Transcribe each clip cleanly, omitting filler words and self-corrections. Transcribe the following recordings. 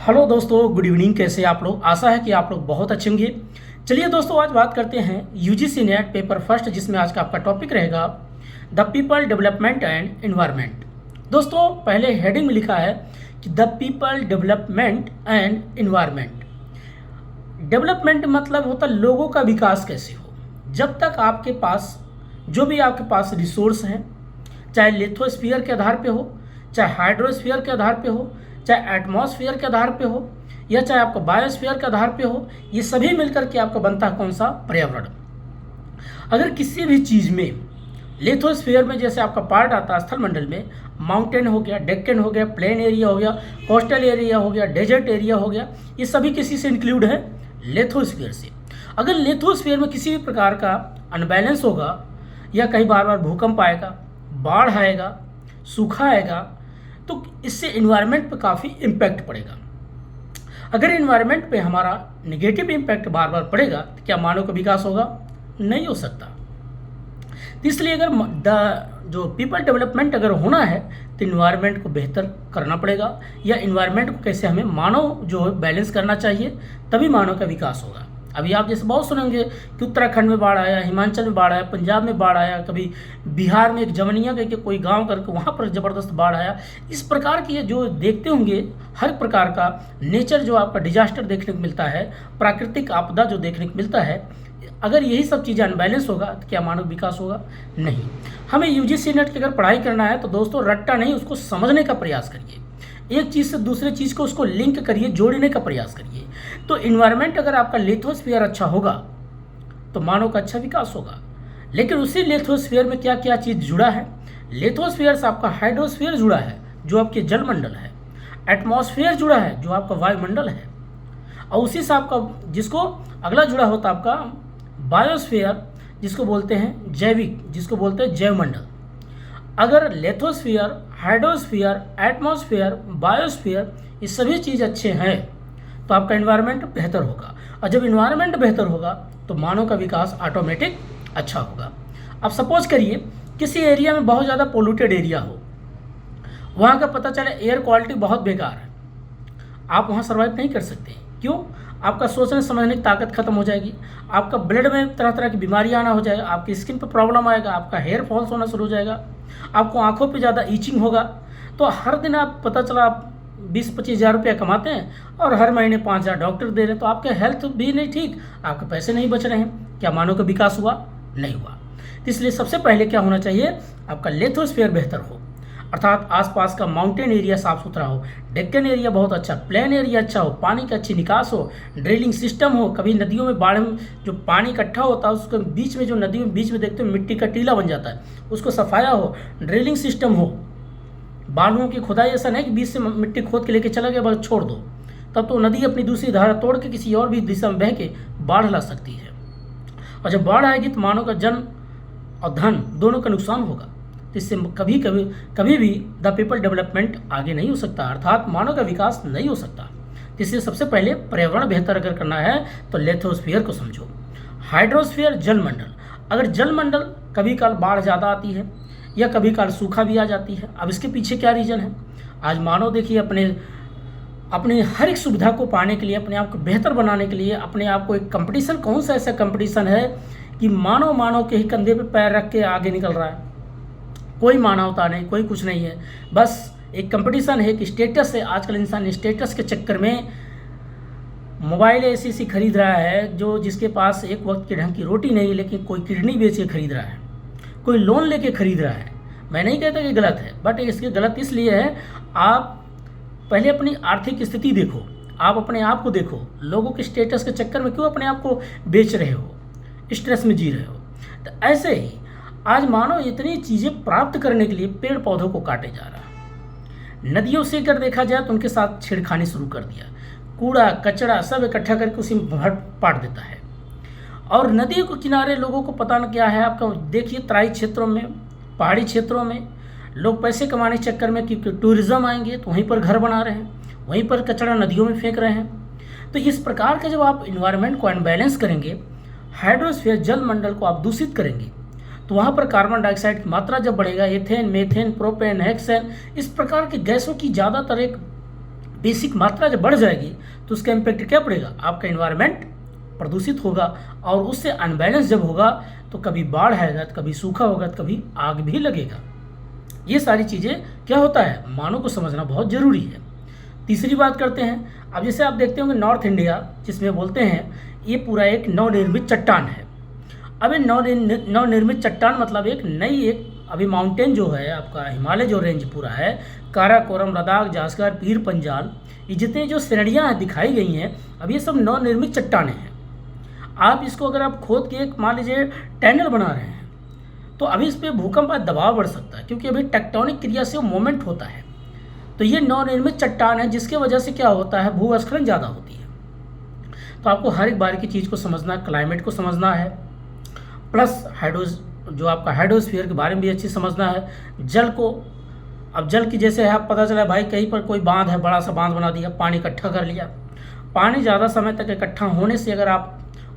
Hello दोस्तों, good evening. कैसे आप लोग? आशा है कि आप लोग बहुत अच्छे होंगे। चलिए दोस्तों, आज बात करते हैं यूजीसी नेट पेपर फर्स्ट, जिसमें आज का आपका टॉपिक रहेगा the people development and environment. दोस्तों, पहले हेडिंग में लिखा है कि the people development and environment. Development मतलब होता है लोगों का विकास कैसे हो। जब तक आपके पास जो भी आपके पास रिसोर्स हैं, चाहे लिथोस्फीयर के आधार पे हो, चाहे हाइड्रोस्फीयर के आधार पे हो, चाहे एटमॉस्फेयर के आधार पे हो, या चाहे आपको बायोस्फीयर के आधार पे हो, ये सभी मिलकर के आपका बनता है कौन सा? पर्यावरण। अगर किसी भी चीज़ में लिथोस्फीयर में जैसे आपका पार्ट आता है स्थल मंडल में, माउंटेन हो गया, डेक्कन हो गया, प्लेन एरिया हो गया, कोस्टल एरिया हो गया, डेजर्ट एरिया हो गया, ये सभी किसी से इंक्लूड है? लिथोस्फीयर से। अगर लिथोस्फीयर में किसी भी प्रकार का अनबैलेंस होगा, या कहीं बार बार भूकंप आएगा, बाढ़ आएगा, सूखा आएगा, तो इससे इन्वायरमेंट पे काफ़ी इम्पैक्ट पड़ेगा। अगर इन्वायरमेंट पे हमारा नेगेटिव इम्पैक्ट बार बार पड़ेगा तो क्या मानव का विकास होगा? नहीं हो सकता। तो इसलिए अगर जो पीपल डेवलपमेंट अगर होना है तो इन्वायरमेंट को बेहतर करना पड़ेगा, या इन्वायरमेंट को कैसे हमें मानव जो है बैलेंस करना चाहिए, तभी मानव का विकास होगा। अभी आप जैसे बहुत सुनेंगे कि उत्तराखंड में बाढ़ आया, हिमाचल में बाढ़ आया, पंजाब में बाढ़ आया, कभी बिहार में एक जवनिया करके कोई गांव करके वहाँ पर ज़बरदस्त बाढ़ आया। इस प्रकार की जो देखते होंगे, हर प्रकार का नेचर जो आपका डिजास्टर देखने को मिलता है, प्राकृतिक आपदा जो देखने को मिलता है, अगर यही सब चीज़ें अनबैलेंस होगा तो क्या मानव विकास होगा? नहीं। हमें यूजीसी नेट की अगर पढ़ाई करना है तो दोस्तों रट्टा नहीं, उसको समझने का प्रयास करिए। एक चीज़ से दूसरे चीज़ को उसको लिंक करिए, जोड़ने का प्रयास करिए। तो इन्वायरमेंट अगर आपका लिथोस्फीयर अच्छा होगा तो मानव का अच्छा विकास होगा। लेकिन उसी लिथोस्फीयर में क्या क्या चीज़ जुड़ा है? लिथोस्फीयर से आपका हाइड्रोस्फीयर जुड़ा है जो आपके जलमंडल है, एटमॉस्फेयर जुड़ा है जो आपका वायुमंडल है, और उसी से आपका जिसको अगला जुड़ा होता है आपका बायोस्फीयर, जिसको बोलते हैं जैविक, जिसको बोलते हैं जैवमंडल। अगर लिथोस्फीयर, हाइड्रोस्फीयर, एटमॉस्फेयर, बायोस्फीयर ये सभी चीज़ अच्छे हैं तो आपका इन्वायरमेंट बेहतर होगा, और जब इन्वायरमेंट बेहतर होगा तो मानव का विकास ऑटोमेटिक अच्छा होगा। अब सपोज करिए किसी एरिया में बहुत ज़्यादा पोल्यूटेड एरिया हो, वहाँ का पता चले एयर क्वालिटी बहुत बेकार है, आप वहाँ सर्वाइव नहीं कर सकते। क्यों? आपका सोचने समझने की ताकत खत्म हो जाएगी, आपका ब्लड में तरह तरह की बीमारियाँ आना हो जाएगा, आपकी स्किन पर प्रॉब्लम आएगा, आपका हेयर फॉल्स होना शुरू हो जाएगा, आपको आंखों पे ज़्यादा ईचिंग होगा। तो हर दिन आप पता चला आप 20-25 हज़ार रुपया कमाते हैं और हर महीने 5,000 डॉक्टर दे रहे हैं, तो आपके हेल्थ भी नहीं ठीक, आपके पैसे नहीं बच रहे हैं। क्या मानव का विकास हुआ? नहीं हुआ। तो इसलिए सबसे पहले क्या होना चाहिए? आपका लिथोस्फीयर बेहतर हो, अर्थात आसपास का माउंटेन एरिया साफ सुथरा हो, डेक्कन एरिया बहुत अच्छा, प्लेन एरिया अच्छा हो, पानी का अच्छी निकास हो, ड्रिलिंग सिस्टम हो। कभी नदियों में बाढ़ में जो पानी इकट्ठा होता है उसके बीच में, जो नदी में बीच में देखते हो मिट्टी का टीला बन जाता है, उसको सफाया हो, ड्रिलिंग सिस्टम हो। बालुओं की खुदाई ऐसा नहीं कि बीच से मिट्टी खोद के लेके चला गया बस छोड़ दो, तब तो नदी अपनी दूसरी धारा तोड़ के किसी और भी दिशा में बह के बाढ़ ला सकती है, और जब बाढ़ आएगी तो मानव का जन और धन दोनों का नुकसान होगा। तो इससे कभी भी द पीपल डेवलपमेंट आगे नहीं हो सकता, अर्थात मानव का विकास नहीं हो सकता। तो इसलिए सबसे पहले पर्यावरण बेहतर अगर करना है तो लिथोस्फीयर को समझो। हाइड्रोस्फीयर जलमंडल, अगर जलमंडल कभी काल बाढ़ ज़्यादा आती है या कभी काल सूखा भी आ जाती है, अब इसके पीछे क्या रीज़न है? आज मानव देखिए अपने हर एक सुविधा को पाने के लिए, अपने आप को बेहतर बनाने के लिए, अपने आप को एक कंपटीशन, कौन सा ऐसा कंपटीशन है कि मानव के ही कंधे पे पैर रख के आगे निकल रहा है? कोई मानवता नहीं, कोई कुछ नहीं है, बस एक कंपटीशन है, एक स्टेटस है। आजकल इंसान स्टेटस के चक्कर में मोबाइल ऐसी खरीद रहा है जो जिसके पास एक वक्त के ढंग की रोटी नहीं है, लेकिन कोई किडनी बेच के खरीद रहा है, कोई लोन लेके खरीद रहा है। मैं नहीं कहता कि गलत है, बट इसके गलत इसलिए है, आप पहले अपनी आर्थिक स्थिति देखो, आप अपने आप को देखो। लोगों के स्टेटस के चक्कर में क्यों अपने आप को बेच रहे हो, स्ट्रेस में जी रहे हो? तो ऐसे ही आज मानव इतनी चीज़ें प्राप्त करने के लिए पेड़ पौधों को काटे जा रहा है। नदियों से अगर देखा जाए तो उनके साथ छेड़खानी शुरू कर दिया, कूड़ा कचरा सब इकट्ठा करके उसी में पाट देता है। और नदी के किनारे लोगों को पता न क्या है। आपका देखिए तराई क्षेत्रों में, पहाड़ी क्षेत्रों में लोग पैसे कमाने के चक्कर में, क्योंकि टूरिज्म आएंगे तो वहीं पर घर बना रहे हैं, वहीं पर कचरा नदियों में फेंक रहे हैं। तो इस प्रकार के जब आप इन्वायरमेंट को अनबैलेंस करेंगे, हाइड्रोस्फीयर जलमंडल को आप दूषित करेंगे, तो वहाँ पर कार्बन डाइऑक्साइड की मात्रा जब बढ़ेगा, एथेन, मेथेन, प्रोपेन, हेक्सेन, इस प्रकार की गैसों की ज़्यादातर एक बेसिक मात्रा जब बढ़ जाएगी तो उसका इम्पैक्ट क्या पड़ेगा, आपका इन्वायरमेंट प्रदूषित होगा, और उससे अनबैलेंस जब होगा तो कभी बाढ़ आएगा, तो कभी सूखा होगा, तो कभी आग भी लगेगा। ये सारी चीज़ें क्या होता है, मानव को समझना बहुत ज़रूरी है। तीसरी बात करते हैं, अब जैसे आप देखते होंगे नॉर्थ इंडिया जिसमें बोलते हैं ये पूरा एक नवनिर्मित चट्टान है। अब ये नवनिर्मित चट्टान मतलब एक अभी माउंटेन जो है आपका हिमालय जो रेंज पूरा है, काराकोरम, लद्दाख, जास्कर, पीर पंजाल, ये जितनी जो श्रेणियाँ दिखाई गई हैं अब ये सब नवनिर्मित चट्टानें हैं। आप इसको अगर आप खोद के एक मान लीजिए टनल बना रहे हैं तो अभी इस पर भूकंप का दबाव बढ़ सकता है, क्योंकि अभी टेक्टोनिक क्रिया से मूवमेंट होता है। तो ये नवनिर्मित चट्टान है जिसके वजह से क्या होता है, भूस्खलन ज़्यादा होती है। तो आपको हर एक बार की चीज़ को समझना है, क्लाइमेट को समझना है, प्लस जो आपका हाइड्रोस्फीयर के बारे में भी अच्छी समझना है। जल को, अब जल की जैसे है आप पता चला भाई कहीं पर कोई बांध है, बड़ा सा बांध बना दिया, पानी इकट्ठा कर लिया। पानी ज़्यादा समय तक इकट्ठा होने से अगर आप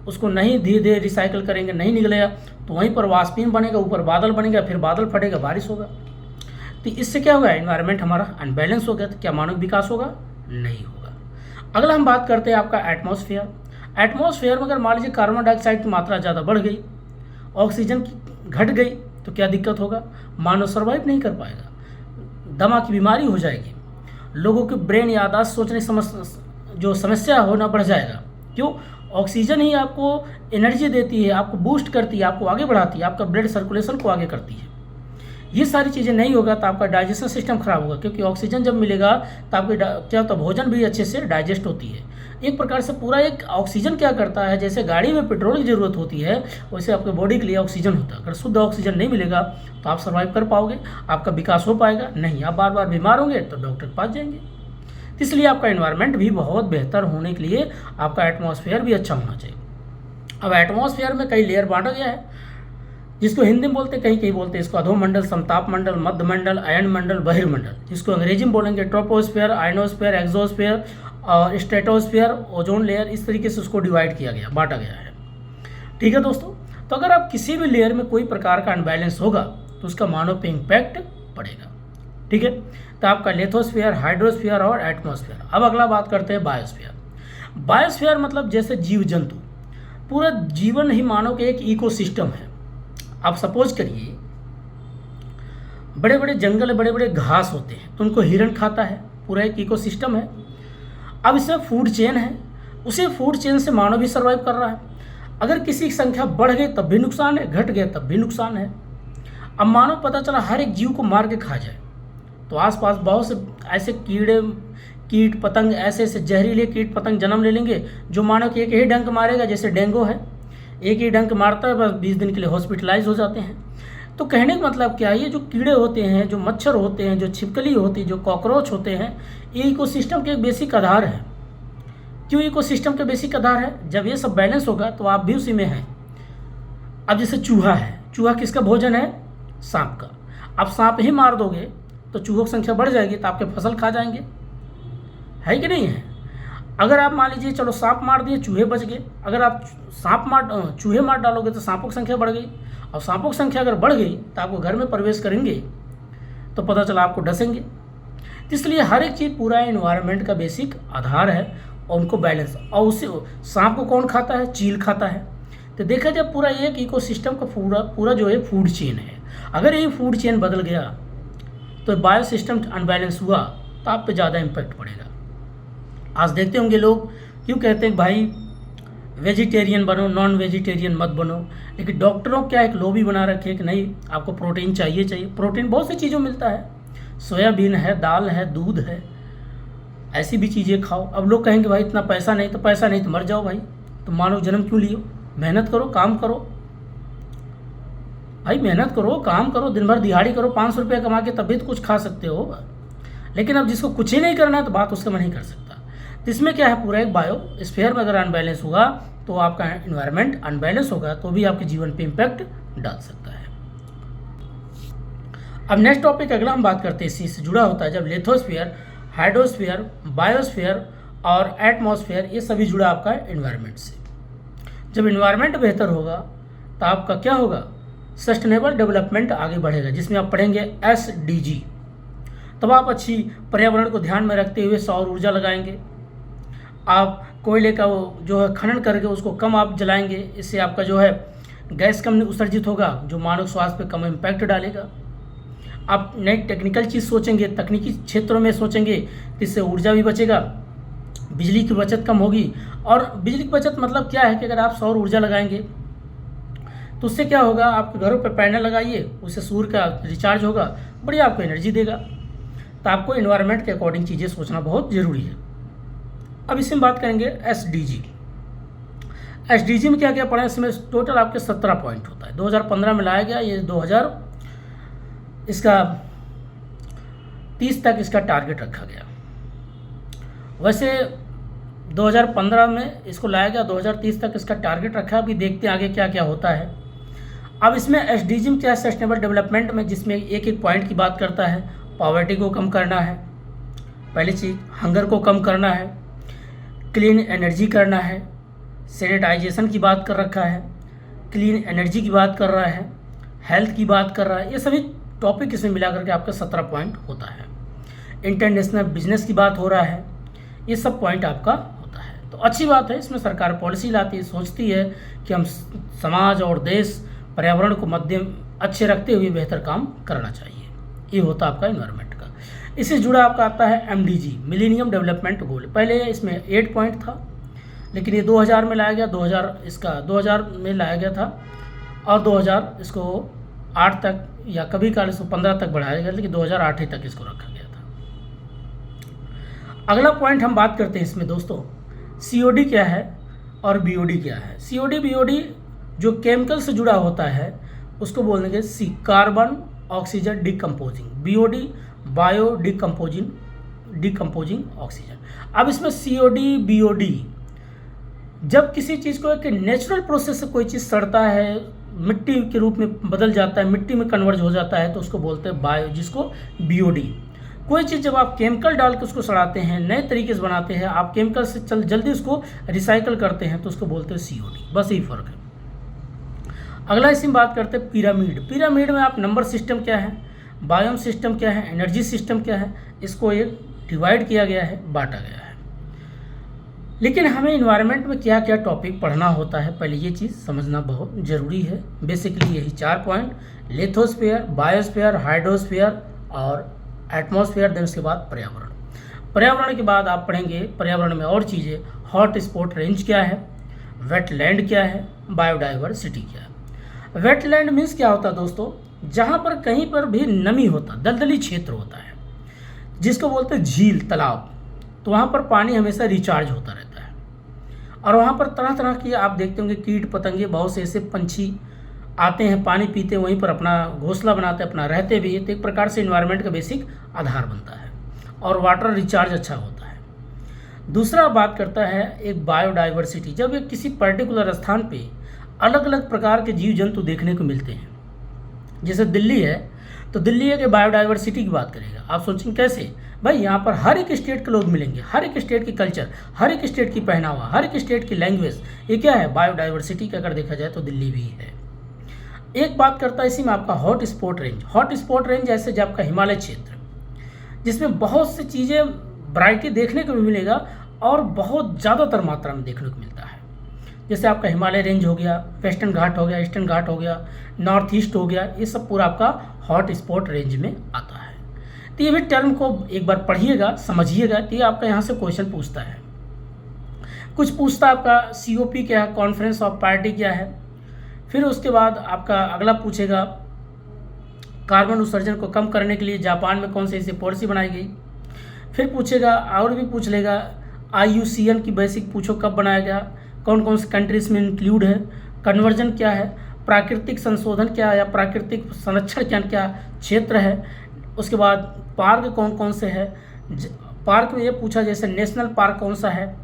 उसको नहीं धीरे धीरे रिसाइकिल करेंगे, नहीं निकलेगा, तो वहीं पर वाष्पीन बनेगा, ऊपर बादल बनेगा, फिर बादल फटेगा, बारिश होगा। तो इससे क्या होगा, एनवायरनमेंट हमारा अनबैलेंस हो गया, तो क्या मानव विकास होगा, नहीं होगा। अगला हम बात करते हैं आपका एटमॉस्फेयर। एटमॉस्फेयर में अगर मान लीजिए कार्बन डाइऑक्साइड की मात्रा ज़्यादा बढ़ गई, ऑक्सीजन की घट गई, तो क्या दिक्कत होगा, मानव सर्वाइव नहीं कर पाएगा, दमा की बीमारी हो जाएगी, लोगों के ब्रेन याददाश्त सोचने जो समस्या होना बढ़ जाएगा। क्यों, ऑक्सीजन ही आपको एनर्जी देती है, आपको बूस्ट करती है, आपको आगे बढ़ाती है, आपका ब्लड सर्कुलेशन को आगे करती है। ये सारी चीज़ें नहीं होगा तो आपका डाइजेशन सिस्टम खराब होगा, क्योंकि ऑक्सीजन जब मिलेगा तो आपकी क्या होता है, भोजन भी अच्छे से डाइजेस्ट होती है। एक प्रकार से पूरा एक ऑक्सीजन क्या करता है, जैसे गाड़ी में पेट्रोल की ज़रूरत होती है वैसे आपके बॉडी के लिए ऑक्सीजन होता है। अगर शुद्ध ऑक्सीजन नहीं मिलेगा तो आप सर्वाइव कर पाओगे, आपका विकास हो पाएगा नहीं, आप बार बार बीमार होंगे तो डॉक्टर के पास जाएंगे। इसलिए आपका एनवायरनमेंट भी बहुत बेहतर होने के लिए आपका एटमॉस्फेयर भी अच्छा होना चाहिए। अब एटमॉस्फेयर में कई लेयर बांटा गया है, जिसको हिंदी में बोलते हैं, कहीं कहीं बोलते हैं इसको अधोमंडल, समताप मंडल, मध्य मंडल, अयन मंडल, बहिर्मंडल, जिसको अंग्रेजी में बोलेंगे ट्रोपोस्फेयर, आयनोस्फेयर, एक्सोस्फेयर और स्ट्रेटोस्फेयर, ओजोन लेयर। इस तरीके से उसको डिवाइड किया गया, बांटा गया है। ठीक है दोस्तों, तो अगर आप किसी भी लेयर में कोई प्रकार का अनबैलेंस होगा तो उसका मानव पे इम्पैक्ट पड़ेगा। ठीक है, तो आपका लिथोस्फीयर, हाइड्रोस्फीयर और एटमॉस्फेयर। अब अगला बात करते हैं बायोस्फीयर। बायोस्फीयर मतलब जैसे जीव जंतु, पूरा जीवन ही मानव के एक इकोसिस्टम है। आप सपोज करिए बड़े बड़े जंगल, बड़े बड़े घास होते हैं तो उनको हिरण खाता है, पूरा एक इकोसिस्टम है। अब इसमें फूड चेन है, उसी फूड चेन से मानव भी सर्वाइव कर रहा है। अगर किसी की संख्या बढ़ गई तब भी नुकसान है, घट गया तब भी नुकसान है। अब मानव पता चला हर एक जीव को मार के खा जाए तो आसपास बहुत से ऐसे कीट पतंग, ऐसे जहरीले कीट पतंग जन्म ले लेंगे जो मानव के एक ही डंक मारेगा। जैसे डेंगू है, एक ही डंक मारता है, बस 20 दिन के लिए हॉस्पिटलाइज हो जाते हैं। तो कहने का मतलब क्या है, ये जो कीड़े होते हैं, जो मच्छर होते हैं, जो छिपकली होती है, जो कॉकरोच होते हैं, ये इकोसिस्टम के एक बेसिक आधार है। क्यों इकोसिस्टम के बेसिक आधार है, जब ये सब बैलेंस होगा तो आप भी उसी में हैं। अब जैसे चूहा है, चूहा किसका भोजन है, सांप का। आप सांप ही मार दोगे तो चूहों की संख्या बढ़ जाएगी, तो आपके फसल खा जाएंगे, है कि नहीं है। अगर आप मान लीजिए चलो सांप मार दिए, चूहे बच गए। अगर आप चूहे मार डालोगे तो सांपों की संख्या बढ़ गई, और सांपों की संख्या अगर बढ़ गई तो आपको घर में प्रवेश करेंगे तो पता चला आपको डसेंगे। इसलिए हर एक चीज़ पूरा एनवायरनमेंट का बेसिक आधार है और उनको बैलेंस। और उसे सांप को कौन खाता है, चील खाता है। तो देखा जाए पूरा एक इकोसिस्टम का पूरा जो है फूड चेन है। अगर ये फूड चेन बदल गया तो बायोसिस्टम अनबैलेंस हुआ तो आप पे ज़्यादा इम्पैक्ट पड़ेगा। आज देखते होंगे लोग क्यों कहते हैं भाई वेजिटेरियन बनो, नॉन वेजिटेरियन मत बनो, लेकिन डॉक्टरों क्या एक लॉबी बना रखी है कि नहीं आपको प्रोटीन चाहिए। प्रोटीन बहुत सी चीज़ों मिलता है, सोयाबीन है, दाल है, दूध है, ऐसी भी चीज़ें खाओ। अब लोग कहेंगे भाई इतना पैसा नहीं तो मर जाओ। भाई तो मानव जन्म क्यों लियो, मेहनत करो, काम करो भाई, मेहनत करो, काम करो, दिन भर दिहाड़ी करो, 500 रुपये कमा के तभी तो कुछ खा सकते हो। लेकिन अब जिसको कुछ ही नहीं करना है तो बात उसका मैं नहीं कर सकता। तो इसमें क्या है, पूरा एक बायोस्फीयर में अगर अनबैलेंस होगा तो आपका एनवायरनमेंट अनबैलेंस होगा तो भी आपके जीवन पे इम्पैक्ट डाल सकता है। अब नेक्स्ट टॉपिक अगला हम बात करते हैं, इसी से जुड़ा होता है। जब लिथोस्फीयर, हाइड्रोस्फीयर, बायोस्फीयर और एटमॉस्फेयर ये सभी जुड़ा आपका एनवायरनमेंट से। जब एनवायरनमेंट बेहतर होगा तो आपका क्या होगा, सस्टेनेबल डेवलपमेंट आगे बढ़ेगा, जिसमें आप पढ़ेंगे SDG। तब आप अच्छी पर्यावरण को ध्यान में रखते हुए सौर ऊर्जा लगाएंगे। आप कोयले का वो जो है खनन करके उसको कम आप जलाएंगे, इससे आपका जो है गैस कम उत्सर्जित होगा, जो मानव स्वास्थ्य पे कम इम्पैक्ट डालेगा। आप नई टेक्निकल चीज़ सोचेंगे, तकनीकी क्षेत्रों में सोचेंगे, तो इससे ऊर्जा भी बचेगा, बिजली की बचत कम होगी। और बिजली की बचत मतलब क्या है कि अगर आप सौर ऊर्जा लगाएंगे तो उससे क्या होगा, आपके घरों पर पैनल लगाइए, उससे सूर्य का रिचार्ज होगा, बढ़िया आपको एनर्जी देगा। तो आपको एनवायरनमेंट के अकॉर्डिंग चीज़ें सोचना बहुत ज़रूरी है। अब इसमें बात करेंगे एसडीजी। एसडीजी में क्या क्या पढ़ा है, इसमें टोटल आपके 17 पॉइंट होता है। 2015 में लाया गया, ये 2030 तक इसका टारगेट रखा गया। वैसे 2015 में इसको लाया गया, 2030 तक इसका टारगेट रखा। अभी देखते हैं आगे क्या क्या होता है। अब इसमें एसडीजी में क्या है, सस्टेनेबल डेवलपमेंट में, जिसमें एक एक पॉइंट की बात करता है। पॉवर्टी को कम करना है, पहली चीज़ हंगर को कम करना है, क्लीन एनर्जी करना है, सैनिटाइजेशन की बात कर रखा है, क्लीन एनर्जी की बात कर रहा है, हेल्थ की बात कर रहा है। ये सभी टॉपिक इसमें मिला करके आपका 17 पॉइंट होता है। इंटरनेशनल बिजनेस की बात हो रहा है, ये सब पॉइंट आपका होता है। तो अच्छी बात है, इसमें सरकार पॉलिसी लाती है, सोचती है कि हम समाज और देश पर्यावरण को मध्यम अच्छे रखते हुए बेहतर काम करना चाहिए। ये होता है आपका इन्वायरमेंट का। इससे जुड़ा आपका आता है एमडीजी, मिलेनियम डेवलपमेंट गोल। पहले इसमें 8 पॉइंट था, लेकिन ये 2000 में लाया गया, 2000 में लाया गया था, और 2000 इसको 8 तक या कभी काल इसको 15 तक बढ़ाया गया, लेकिन 2008 ही तक इसको रखा गया था। अगला पॉइंट हम बात करते हैं इसमें दोस्तों, सीओडी क्या है और बीओडी क्या है। सीओडी बीओडी जो केमिकल से जुड़ा होता है उसको बोलेंगे C, carbon oxygen decomposing, BOD bio decomposing oxygen. अब इसमें सीओडी बीओडी, जब किसी चीज़ को एक नेचुरल प्रोसेस से कोई चीज़ सड़ता है, मिट्टी के रूप में बदल जाता है, मिट्टी में कन्वर्ज हो जाता है, तो उसको बोलते हैं बायो, जिसको बीओडी। कोई चीज़ जब आप केमिकल डाल के उसको सड़ाते हैं, नए तरीके से बनाते हैं, आप केमिकल से जल्दी उसको रिसाइकल करते हैं, तो उसको बोलते हैं सीओडी। बस यही फ़र्क है। अगला इसमें बात करते हैं पिरामिड। पिरामिड में आप नंबर सिस्टम क्या है, बायोम सिस्टम क्या है, एनर्जी सिस्टम क्या है, इसको एक डिवाइड किया गया है, बांटा गया है। लेकिन हमें इन्वायरमेंट में क्या क्या टॉपिक पढ़ना होता है, पहले ये चीज़ समझना बहुत ज़रूरी है। बेसिकली यही 4 पॉइंट, लिथोस्फीयर, बायोस्फीयर, हाइड्रोस्फीयर और एटमॉस्फेयर। देन उसके बाद पर्यावरण। पर्यावरण के बाद आप पढ़ेंगे पर्यावरण में और चीज़ें, हॉट स्पॉट रेंज क्या है, वेटलैंड क्या है, बायोडाइवर्सिटी क्या है। वेटलैंड मीन्स क्या होता है दोस्तों, जहाँ पर कहीं पर भी नमी होता, दलदली क्षेत्र होता है, जिसको बोलते हैं झील, तालाब, तो वहाँ पर पानी हमेशा रिचार्ज होता रहता है। और वहाँ पर तरह तरह की आप देखते होंगे कीट पतंगे, बहुत से ऐसे पंछी आते हैं, पानी पीते, वहीं पर अपना घोंसला बनाते, अपना रहते भी। तो एक प्रकार से इन्वायरमेंट का बेसिक आधार बनता है और वाटर रिचार्ज अच्छा होता है। दूसरा बात करता है एक बायोडाइवर्सिटी, जब एक किसी पर्टिकुलर स्थान पे अलग अलग प्रकार के जीव जंतु देखने को मिलते हैं। जैसे दिल्ली है, तो दिल्ली है कि बायोडाइवर्सिटी की बात करेगा। आप सोचेंगे कैसे, भाई यहाँ पर हर एक स्टेट के लोग मिलेंगे, हर एक स्टेट की कल्चर, हर एक स्टेट की पहनावा, हर एक स्टेट की लैंग्वेज, ये क्या है, बायोडाइवर्सिटी का अगर देखा जाए तो दिल्ली भी है। एक बात करता है इसी में आपका hot spot range. Hot spot range जैसे जो आपका हिमालय क्षेत्र, जिसमें बहुत सी चीज़ें वैरायटी देखने को भी मिलेगा और बहुत ज़्यादातर मात्रा में देखने को मिलता है। जैसे आपका हिमालय रेंज हो गया, वेस्टर्न घाट हो गया, ईस्टर्न घाट हो गया, नॉर्थ ईस्ट हो गया, ये सब पूरा आपका हॉट स्पॉट रेंज में आता है। तो ये भी टर्म को एक बार पढ़िएगा, समझिएगा। तो ये आपका यहाँ से क्वेश्चन पूछता है, कुछ पूछता है आपका COP क्या है, कॉन्फ्रेंस ऑफ पार्टी क्या है। फिर उसके बाद आपका अगला पूछेगा कार्बन उत्सर्जन को कम करने के लिए जापान में कौन सी ऐसी पॉलिसी बनाई गई। फिर पूछेगा और भी पूछ लेगा IUCN की बेसिक पूछो कब बनाया गया, कौन कौन से कंट्रीज में इंक्लूड है, कन्वर्जन क्या है, प्राकृतिक संशोधन क्या है या प्राकृतिक संरक्षण क्या क्या क्षेत्र है। उसके बाद पार्क कौन कौन से है, पार्क में ये पूछा जैसे नेशनल पार्क कौन सा है,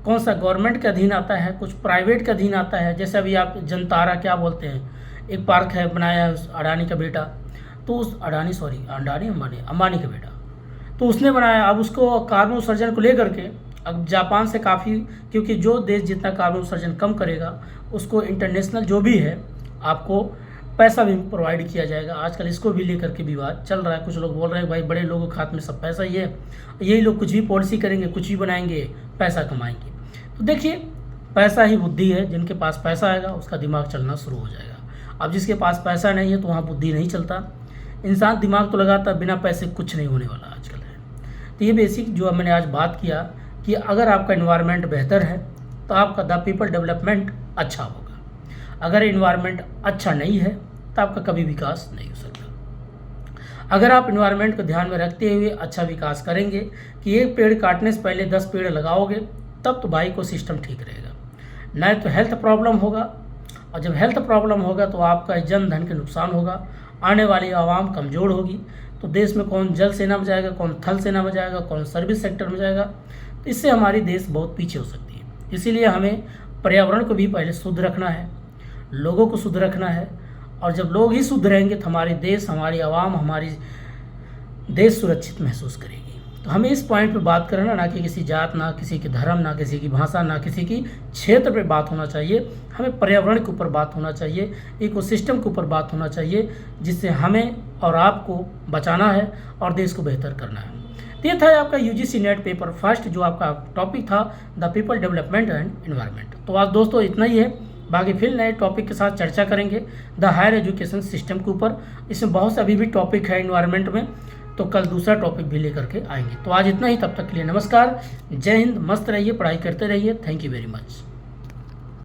कौन सा गवर्नमेंट के अधीन आता है, कुछ प्राइवेट के अधीन आता है। जैसे अभी आप जनतारा क्या बोलते हैं, एक पार्क है बनाया है अडानी का बेटा, तो उस अंबानी का बेटा, तो उसने बनाया। अब उसको कार्बन उत्सर्जन को लेकर के अब जापान से काफ़ी, क्योंकि जो देश जितना कार्बन उत्सर्जन कम करेगा उसको इंटरनेशनल जो भी है आपको पैसा भी प्रोवाइड किया जाएगा। आजकल इसको भी लेकर के विवाद चल रहा है। कुछ लोग बोल रहे हैं भाई बड़े लोगों के हाथ में सब पैसा ही है, यही लोग कुछ भी पॉलिसी करेंगे, कुछ भी बनाएंगे, पैसा कमाएंगे। तो देखिए, पैसा ही बुद्धि है। जिनके पास पैसा आएगा उसका दिमाग चलना शुरू हो जाएगा। अब जिसके पास पैसा नहीं है तो वहाँ बुद्धि नहीं चलता। इंसान दिमाग तो लगाता, बिना पैसे कुछ नहीं होने वाला आजकल है। तो ये बेसिक जो मैंने आज बात किया कि अगर आपका इन्वायरमेंट बेहतर है तो आपका द पीपल डेवलपमेंट अच्छा होगा। अगर इन्वायरमेंट अच्छा नहीं है तो आपका कभी विकास नहीं हो सकता। अगर आप इन्वायरमेंट को ध्यान में रखते हुए अच्छा विकास करेंगे कि एक पेड़ काटने से पहले 10 पेड़ लगाओगे, तब तो भाई को सिस्टम ठीक रहेगा। नहीं तो हेल्थ प्रॉब्लम होगा, और जब हेल्थ प्रॉब्लम होगा तो आपका जन धन के नुकसान होगा, आने वाली आवाम कमज़ोर होगी। तो देश में कौन जल सेना में जाएगा, कौन थल सेना में जाएगा, कौन सर्विस सेक्टर में जाएगा। तो इससे हमारी देश बहुत पीछे हो सकती है। इसीलिए हमें पर्यावरण को भी पहले शुद्ध रखना है, लोगों को शुद्ध रखना है, और जब लोग ही शुद्ध रहेंगे तो हमारे देश, हमारी आवाम, हमारी देश सुरक्षित महसूस करेगी। तो हमें इस पॉइंट पे बात करना, ना कि किसी जात, ना किसी के धर्म, ना किसी की भाषा, ना किसी की क्षेत्र पे बात होना चाहिए। हमें पर्यावरण के ऊपर बात होना चाहिए, इकोसिस्टम के ऊपर बात होना चाहिए, जिससे हमें और आपको बचाना है और देश को बेहतर करना है। तो ये था आपका यूजीसी नेट पेपर फर्स्ट, जो आपका टॉपिक था the people development and environment. तो आज दोस्तों इतना ही है, बाकी फिर नए टॉपिक के साथ चर्चा करेंगे द हायर एजुकेशन सिस्टम के ऊपर। इसमें बहुत से अभी भी टॉपिक है इन्वायरमेंट में, तो कल दूसरा टॉपिक भी लेकर के आएंगे। तो आज इतना ही, तब तक के लिए नमस्कार, जय हिंद, मस्त रहिए, पढ़ाई करते रहिए। Thank you very much.